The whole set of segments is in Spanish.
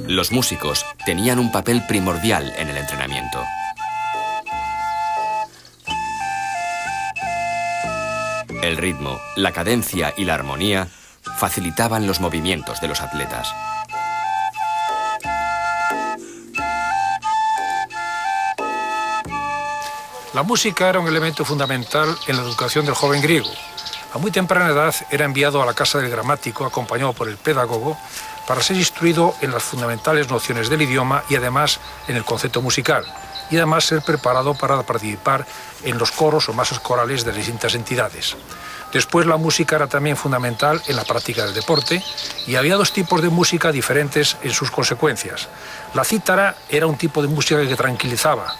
Los músicos tenían un papel primordial en el entrenamiento. El ritmo, la cadencia y la armonía facilitaban los movimientos de los atletas. La música era un elemento fundamental en la educación del joven griego. A muy temprana edad era enviado a la casa del gramático, acompañado por el pedagogo, para ser instruido en las fundamentales nociones del idioma y además en el concepto musical, y además ser preparado para participar en los coros o masas corales de distintas entidades. Después la música era también fundamental en la práctica del deporte y había dos tipos de música diferentes en sus consecuencias. La cítara era un tipo de música que tranquilizaba.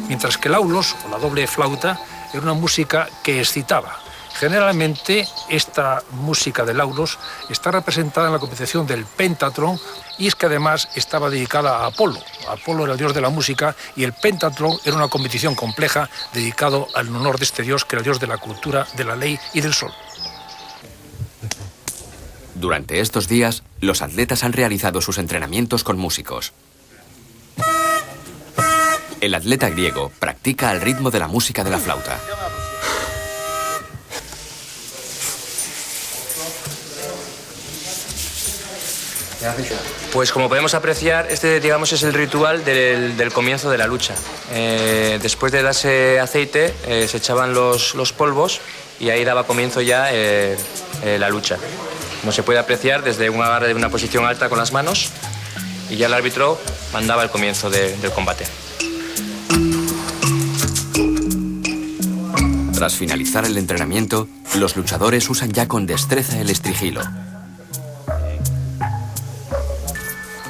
Mientras que el aulos, o la doble flauta, era una música que excitaba. Generalmente, esta música del aulos está representada en la composición del pentatlón y es que además estaba dedicada a Apolo. Apolo era el dios de la música y el pentatlón era una competición compleja dedicado al honor de este dios, que era el dios de la cultura, de la ley y del sol. Durante estos días, los atletas han realizado sus entrenamientos con músicos. El atleta griego practica al ritmo de la música de la flauta. Pues como podemos apreciar, este digamos es el ritual del comienzo de la lucha. Después de darse aceite, se echaban los polvos y ahí daba comienzo ya la lucha. Como se puede apreciar, desde un agarre de una posición alta con las manos y ya el árbitro mandaba el comienzo del combate. Tras finalizar el entrenamiento, los luchadores usan ya con destreza el estrigilo.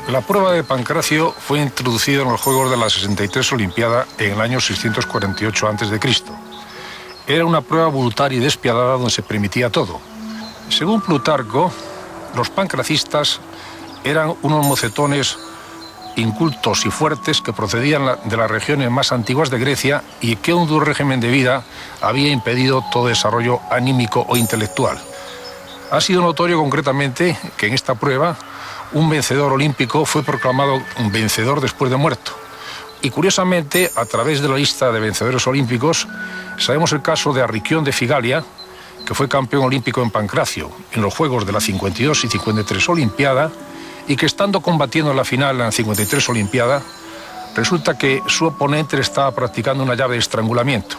La prueba de Pancracio fue introducida en los Juegos de la 63 Olimpiada en el año 648 a.C. Era una prueba brutal y despiadada donde se permitía todo. Según Plutarco, los pancracistas eran unos mocetones incultos y fuertes que procedían de las regiones más antiguas de Grecia y que un duro régimen de vida había impedido todo desarrollo anímico o intelectual. Ha sido notorio concretamente que en esta prueba un vencedor olímpico fue proclamado un vencedor después de muerto. Y curiosamente, a través de la lista de vencedores olímpicos, sabemos el caso de Arriquión de Figalia, que fue campeón olímpico en Pancracio en los Juegos de la 52 y 53 Olimpiada, y que estando combatiendo en la final en la 53 Olimpiada, resulta que su oponente le estaba practicando una llave de estrangulamiento.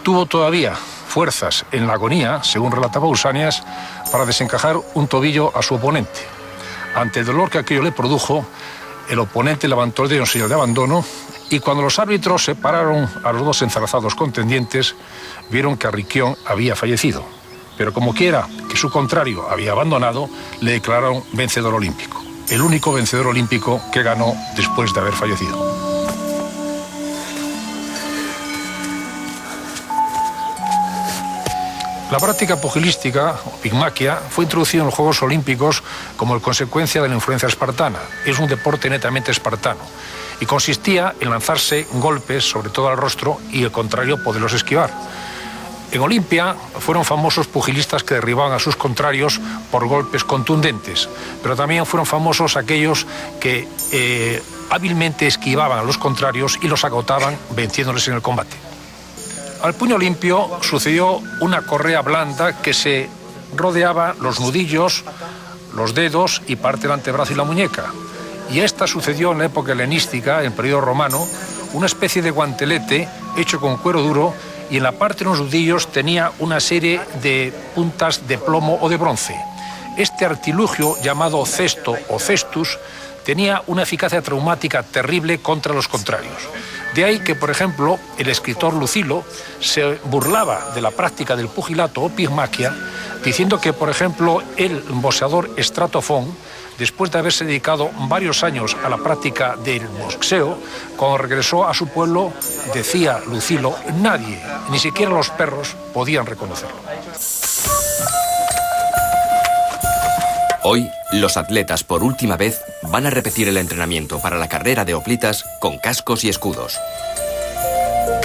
Tuvo todavía fuerzas en la agonía, según relata Pausanias, para desencajar un tobillo a su oponente. Ante el dolor que aquello le produjo, el oponente levantó el dedo en señal de abandono y cuando los árbitros separaron a los dos enzarzados contendientes, vieron que Arriquión había fallecido. Pero como quiera que su contrario había abandonado, le declararon vencedor olímpico. El único vencedor olímpico que ganó después de haber fallecido. La práctica pugilística, o pigmaquia, fue introducida en los Juegos Olímpicos como consecuencia de la influencia espartana. Es un deporte netamente espartano y consistía en lanzarse golpes, sobre todo al rostro, y el contrario poderlos esquivar. En Olimpia fueron famosos pugilistas que derribaban a sus contrarios por golpes contundentes, pero también fueron famosos aquellos que hábilmente esquivaban a los contrarios y los agotaban venciéndoles en el combate. Al puño limpio sucedió una correa blanda que se rodeaba los nudillos, los dedos y parte del antebrazo y la muñeca. Y esta sucedió en la época helenística, en el periodo romano, una especie de guantelete hecho con cuero duro y en la parte de los nudillos tenía una serie de puntas de plomo o de bronce. Este artilugio, llamado cesto o cestus, tenía una eficacia traumática terrible contra los contrarios. De ahí que, por ejemplo, el escritor Lucilo se burlaba de la práctica del pugilato o pigmaquia, diciendo que, por ejemplo, el boxeador Estratofón, después de haberse dedicado varios años a la práctica del boxeo, cuando regresó a su pueblo, decía Lucilo, nadie, ni siquiera los perros, podían reconocerlo. Hoy, los atletas por última vez van a repetir el entrenamiento para la carrera de hoplitas con cascos y escudos.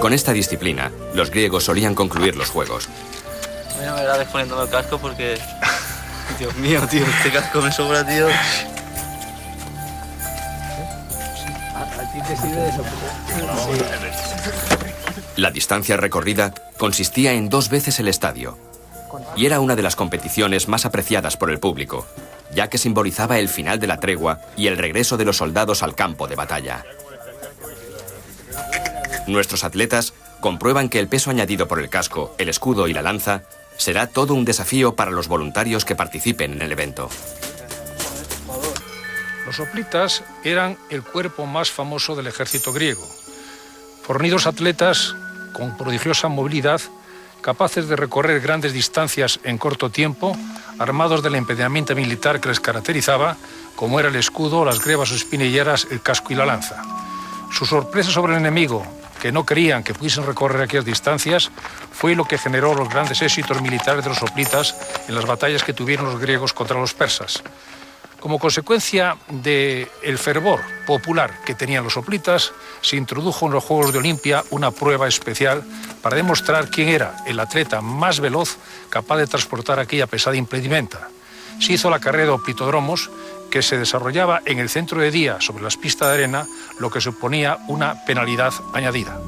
Con esta disciplina, los griegos solían concluir los juegos. A mí no me grabes poniéndome el casco porque... Dios mío, tío, este casco me sobra, tío. ¿A ti te sirve de eso? La distancia recorrida consistía en 2 veces el estadio y era una de las competiciones más apreciadas por el público, ya que simbolizaba el final de la tregua y el regreso de los soldados al campo de batalla. Nuestros atletas comprueban que el peso añadido por el casco, el escudo y la lanza será todo un desafío para los voluntarios que participen en el evento. Los hoplitas eran el cuerpo más famoso del ejército griego. Fornidos atletas con prodigiosa movilidad, capaces de recorrer grandes distancias en corto tiempo, armados de la impedimenta militar que les caracterizaba, como era el escudo, las grebas o espinilleras, el casco y la lanza. Su sorpresa sobre el enemigo, que no creían que pudiesen recorrer aquellas distancias, fue lo que generó los grandes éxitos militares de los hoplitas en las batallas que tuvieron los griegos contra los persas. Como consecuencia del fervor popular que tenían los hoplitas, se introdujo en los Juegos de Olimpia una prueba especial para demostrar quién era el atleta más veloz capaz de transportar aquella pesada impedimenta. Se hizo la carrera de hoplitodromos, que se desarrollaba en el centro de día sobre las pistas de arena, lo que suponía una penalidad añadida.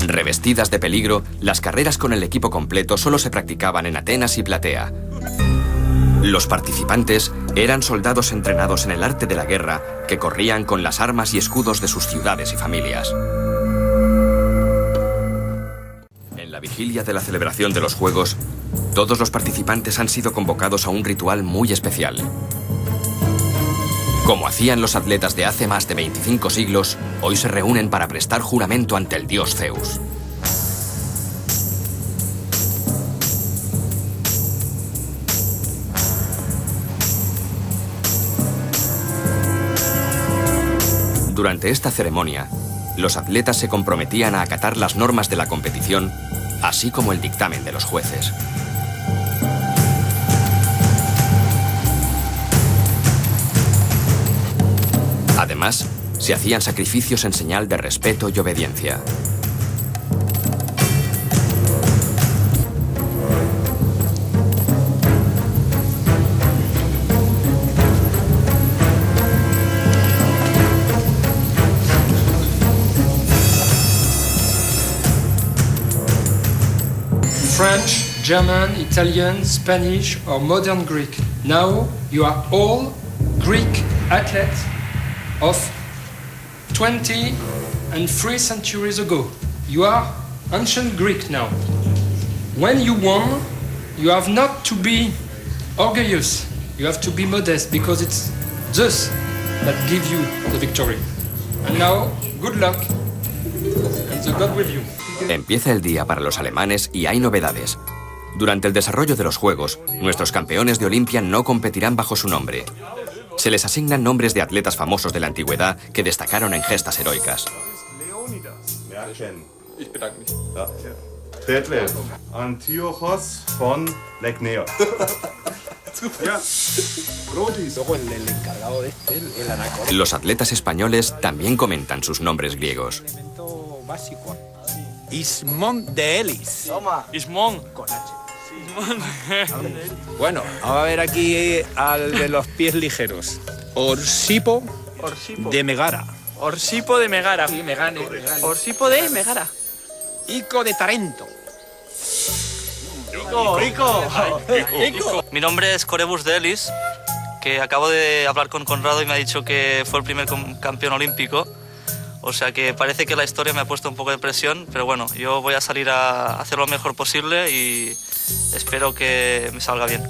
Revestidas de peligro, las carreras con el equipo completo solo se practicaban en Atenas y Platea. Los participantes eran soldados entrenados en el arte de la guerra que corrían con las armas y escudos de sus ciudades y familias. En la vigilia de la celebración de los Juegos, todos los participantes han sido convocados a un ritual muy especial. Como hacían los atletas de hace más de 25 siglos, hoy se reúnen para prestar juramento ante el dios Zeus. Durante esta ceremonia, los atletas se comprometían a acatar las normas de la competición, así como el dictamen de los jueces. Además, se hacían sacrificios en señal de respeto y obediencia. French, German, Italian, Spanish or modern Greek. Now you are all Greek athletes of 20 and 3 centuries ago. You are ancient Greek now. When you won, you have not to be orgueillous. You have to be modest because it's Zeus that gives you the victory. And now, good luck and the God with you. Empieza el día para los alemanes y hay novedades. Durante el desarrollo de los Juegos, nuestros campeones de Olimpia no competirán bajo su nombre. Se les asignan nombres de atletas famosos de la antigüedad que destacaron en gestas heroicas. Detlef, Antiochos von Legneos. Los atletas españoles también comentan sus nombres griegos. Ismón de Elis. Toma. Ismón. Bueno, vamos a ver aquí al de los pies ligeros. Orsipo de Megara. Orsipo de Megara. Sí, Megane. Orsipo de Megara. Ico de Tarento. Ico. Mi nombre es Corebus de Elis, que acabo de hablar con Conrado y me ha dicho que fue el primer campeón olímpico. O sea que parece que la historia me ha puesto un poco de presión, pero bueno, yo voy a salir a hacer lo mejor posible y espero que me salga bien.